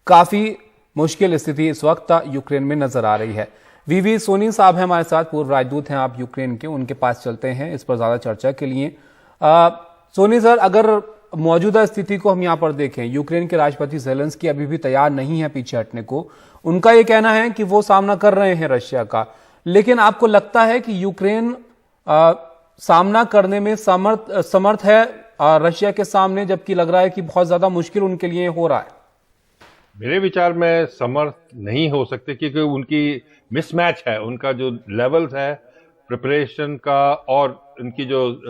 काफी मुश्किल स्थिति इस वक्त यूक्रेन में नजर आ रही है। वीवी सोनी साहब हैं हमारे साथ, पूर्व राजदूत हैं आप यूक्रेन के, उनके पास चलते हैं इस पर ज्यादा चर्चा के लिए। सोनी सर, अगर मौजूदा स्थिति को हम यहाँ पर देखें, यूक्रेन के राष्ट्रपति ज़ेलेंस्की अभी भी तैयार नहीं है पीछे हटने को। उनका ये कहना है कि वो सामना कर रहे हैं रशिया का, लेकिन आपको लगता है कि यूक्रेन सामना करने में समर्थ है रशिया के सामने, जबकि लग रहा है कि बहुत ज्यादा मुश्किल उनके लिए हो रहा है? मेरे विचार में समर्थ नहीं हो सकते, क्योंकि उनकी मिसमैच है। उनका जो लेवल्स है प्रिपरेशन का और उनकी जो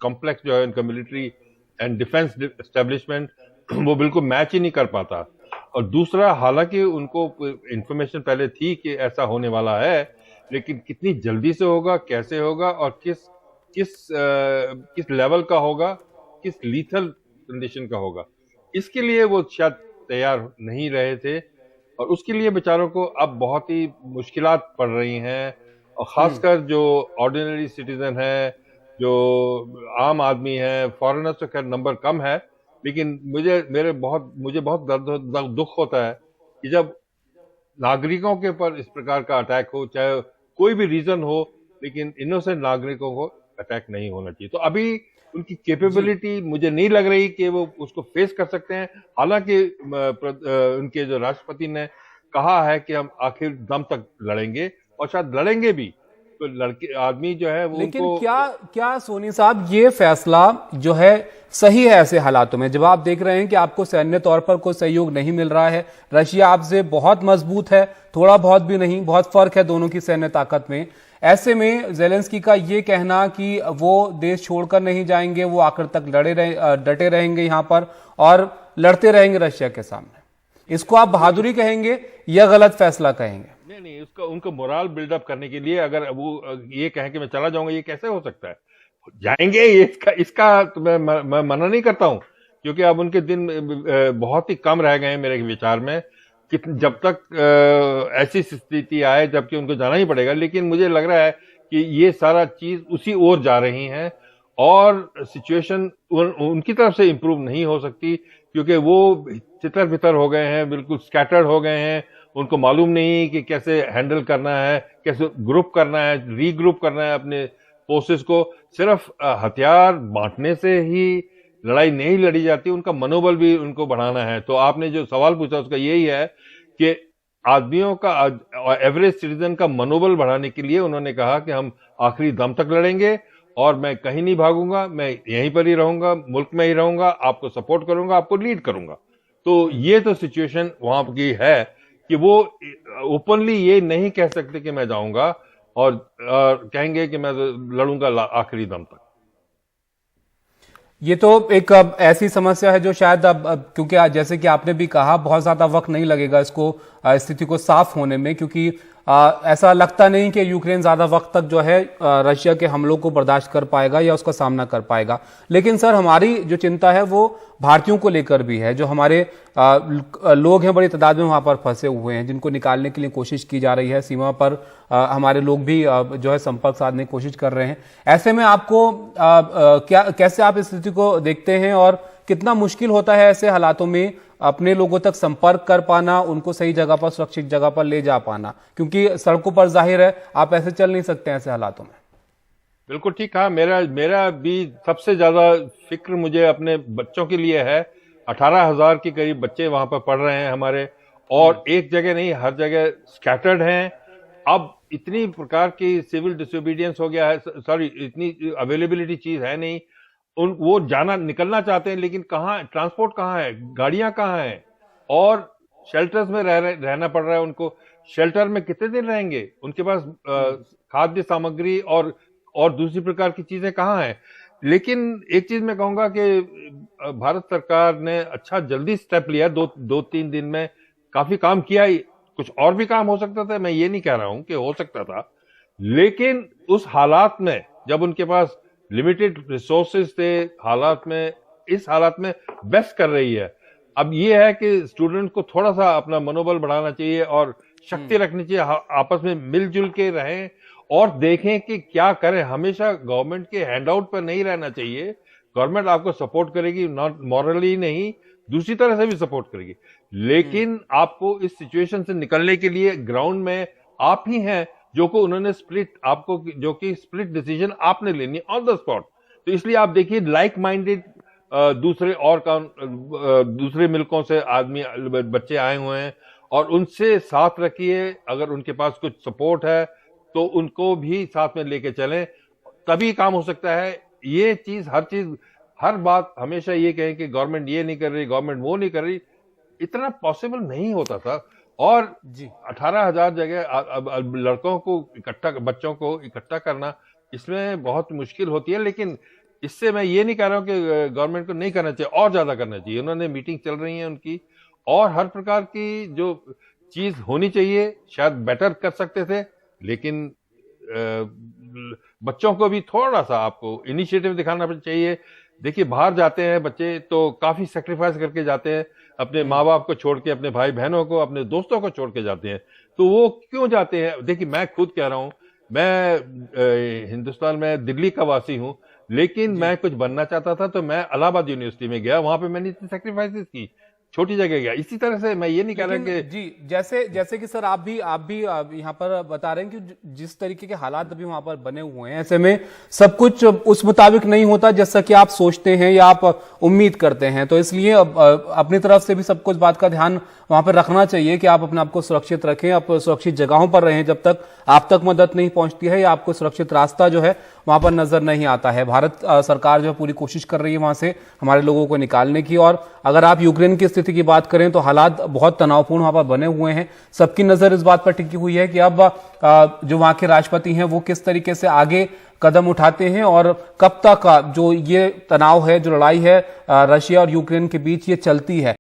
कॉम्प्लेक्स जो है उनका मिलिट्री एंड डिफेंस एस्टेब्लिशमेंट, वो बिल्कुल मैच ही नहीं कर पाता। और दूसरा, हालांकि उनको इंफॉर्मेशन पहले थी कि ऐसा होने वाला है, लेकिन कितनी जल्दी से होगा, कैसे होगा और किस लेवल का होगा, किस लीथल कंडीशन का होगा, इसके लिए वो शायद तैयार नहीं रहे थे। और उसके लिए बेचारों को अब बहुत ही मुश्किलात पड़ रही हैं। और खासकर जो ऑर्डिनरी सिटीजन है, जो आम आदमी है, फॉरेनर्स तो खैर नंबर कम है, लेकिन मुझे बहुत दुख होता है कि जब नागरिकों के ऊपर इस प्रकार का अटैक हो, चाहे कोई भी रीजन हो, लेकिन इनोसेंट नागरिकों को अटैक नहीं होना चाहिए। तो अभी उनकी कैपेबिलिटी मुझे नहीं लग रही कि वो उसको फेस कर सकते हैं। हालांकि उनके जो राष्ट्रपति ने कहा है कि हम आखिर दम तक लड़ेंगे, और शायद लड़ेंगे भी। तो लड़के आदमी जो है वो, लेकिन क्या सोनी साहब, ये फैसला जो है सही है ऐसे हालातों में, जब आप देख रहे हैं कि आपको सैन्य तौर पर कोई सहयोग नहीं मिल रहा है, रशिया आपसे बहुत मजबूत है, थोड़ा बहुत भी नहीं, बहुत फर्क है दोनों की सैन्य ताकत में। ऐसे में ज़ेलेंस्की का ये कहना कि वो देश छोड़कर नहीं जाएंगे, वो आखिर तक डटे रहेंगे यहाँ पर और लड़ते रहेंगे रशिया के सामने, इसको आप बहादुरी कहेंगे या गलत फैसला कहेंगे? नहीं, उसका उनको मोरल बिल्डअप करने के लिए अगर वो ये कहें कि मैं चला जाऊंगा, ये कैसे हो सकता है? जाएंगे, इसका तो मैं मना नहीं करता हूं, क्योंकि अब उनके दिन बहुत ही कम रह गए हैं मेरे विचार में कि जब तक ऐसी स्थिति आए जबकि उनको जाना ही पड़ेगा। लेकिन मुझे लग रहा है कि ये सारा चीज उसी ओर जा रही है और सिचुएशन उनकी तरफ से इंप्रूव नहीं हो सकती, क्योंकि वो तितर बितर हो गए हैं, बिल्कुल स्कैटर्ड हो गए हैं। उनको मालूम नहीं कि कैसे हैंडल करना है, कैसे ग्रुप करना है, रीग्रुप करना है अपने फोर्सेस को। सिर्फ हथियार बांटने से ही लड़ाई नहीं लड़ी जाती, उनका मनोबल भी उनको बढ़ाना है। तो आपने जो सवाल पूछा उसका यही है कि आदमियों का, एवरेज सिटीजन का मनोबल बढ़ाने के लिए उन्होंने कहा कि हम आखिरी दम तक लड़ेंगे और मैं कहीं नहीं भागूंगा, मैं यहीं पर ही रहूंगा, मुल्क में ही रहूंगा, आपको सपोर्ट करूंगा, आपको लीड करूंगा। तो ये तो सिचुएशन वहां की है कि वो ओपनली ये नहीं कह सकते कि मैं जाऊंगा, और कहेंगे कि मैं लड़ूंगा आखिरी दम तक। ये तो एक ऐसी समस्या है जो शायद अब क्योंकि जैसे कि आपने भी कहा, बहुत ज्यादा वक्त नहीं लगेगा इसको स्थिति को साफ होने में, क्योंकि ऐसा लगता नहीं कि यूक्रेन ज्यादा वक्त तक जो है रशिया के हमलों को बर्दाश्त कर पाएगा या उसका सामना कर पाएगा। लेकिन सर, हमारी जो चिंता है वो भारतीयों को लेकर भी है। जो हमारे लोग हैं बड़ी तादाद में वहां पर फंसे हुए हैं, जिनको निकालने के लिए कोशिश की जा रही है। सीमा पर हमारे लोग भी जो है संपर्क साधने की कोशिश कर रहे हैं। ऐसे में आपको कैसे आप इस स्थिति को देखते हैं और कितना मुश्किल होता है ऐसे हालातों में अपने लोगों तक संपर्क कर पाना, उनको सही जगह पर, सुरक्षित जगह पर ले जा पाना, क्योंकि सड़कों पर जाहिर है आप ऐसे चल नहीं सकते ऐसे हालातों में? बिल्कुल ठीक कहा। मेरा भी सबसे ज्यादा फिक्र मुझे अपने बच्चों के लिए है। 18,000 के करीब बच्चे वहां पर पढ़ रहे हैं हमारे, और एक जगह नहीं, हर जगह स्कैटर्ड हैं। अब इतनी प्रकार की सिविल डिसोबीडियंस हो गया है, सॉरी, इतनी अवेलेबिलिटी चीज है नहीं। वो निकलना चाहते हैं, लेकिन कहाँ, ट्रांसपोर्ट कहाँ है, गाड़ियां कहाँ हैं, और शेल्टर्स में रहना पड़ रहा है उनको। शेल्टर में कितने दिन रहेंगे? उनके पास खाद्य सामग्री और दूसरी प्रकार की चीजें कहाँ हैं? लेकिन एक चीज मैं कहूंगा कि भारत सरकार ने अच्छा जल्दी स्टेप लिया, दो तीन दिन में काफी काम किया ही। कुछ और भी काम हो सकता था, मैं ये नहीं कह रहा हूं कि हो सकता था, लेकिन उस हालात में जब उनके पास लिमिटेड रिसोर्सेज थे, इस हालात में बेस्ट कर रही है। अब ये है कि स्टूडेंट को थोड़ा सा अपना मनोबल बढ़ाना चाहिए और शक्ति रखनी चाहिए, आपस में मिलजुल के रहें और देखें कि क्या करें। हमेशा गवर्नमेंट के हैंडआउट पर नहीं रहना चाहिए। गवर्नमेंट आपको सपोर्ट करेगी, नॉट मॉरली नहीं, दूसरी तरह से भी सपोर्ट करेगी, लेकिन आपको इस सिचुएशन से निकलने के लिए ग्राउंड में आप ही हैं जो को उन्होंने स्प्लिट आपको जो कि स्प्लिट डिसीजन आपने लेनी ऑन द स्पॉट। तो इसलिए आप देखिए लाइक माइंडेड दूसरे मुल्कों से आदमी बच्चे आए हुए हैं और उनसे साथ रखिए। अगर उनके पास कुछ सपोर्ट है तो उनको भी साथ में लेके चलें, तभी काम हो सकता है। ये चीज हर बात हमेशा ये कहें कि गवर्नमेंट ये नहीं कर रही, गवर्नमेंट वो नहीं कर रही, इतना पॉसिबल नहीं होता था। और जी 18,000 जगह अब लड़कों को बच्चों को इकट्ठा करना इसमें बहुत मुश्किल होती है। लेकिन इससे मैं ये नहीं कह रहा हूं कि गवर्नमेंट को नहीं करना चाहिए, और ज्यादा करना चाहिए। उन्होंने मीटिंग चल रही है उनकी, और हर प्रकार की जो चीज होनी चाहिए शायद बेटर कर सकते थे, लेकिन बच्चों को भी थोड़ा सा आपको इनिशिएटिव दिखाना चाहिए। देखिए बाहर जाते हैं बच्चे तो काफी सेक्रीफाइस करके जाते हैं, अपने माँ बाप को छोड़ के, अपने भाई बहनों को, अपने दोस्तों को छोड़ के जाते हैं। तो वो क्यों जाते हैं? देखिए मैं खुद कह रहा हूं, मैं हिंदुस्तान में दिल्ली का वासी हूं, लेकिन मैं कुछ बनना चाहता था तो मैं इलाहाबाद यूनिवर्सिटी में गया, वहां पे मैंने इतनी सेक्रीफाइसेस की, छोटी जगह गया। इसी तरह से मैं ये नहीं कह रहा कि जी जैसे कि सर आप भी यहाँ पर बता रहे हैं कि जिस तरीके के हालात अभी वहां पर बने हुए हैं, ऐसे में सब कुछ उस मुताबिक नहीं होता जैसा कि आप सोचते हैं या आप उम्मीद करते हैं। तो इसलिए अपनी तरफ से भी सब कुछ बात का ध्यान वहां पर रखना चाहिए कि आप अपने आप को सुरक्षित रखें, आप सुरक्षित जगहों पर रहें जब तक आप तक मदद नहीं पहुंचती है या आपको सुरक्षित रास्ता जो है वहां पर नजर नहीं आता है। भारत सरकार जो पूरी कोशिश कर रही है वहां से हमारे लोगों को निकालने की। और अगर आप यूक्रेन की स्थिति की बात करें तो हालात बहुत तनावपूर्ण वहां पर बने हुए हैं। सबकी नजर इस बात पर टिकी हुई है कि अब जो वहां के राष्ट्रपति हैं वो किस तरीके से आगे कदम उठाते हैं और कब तक जो ये तनाव है, जो लड़ाई है रशिया और यूक्रेन के बीच ये चलती है।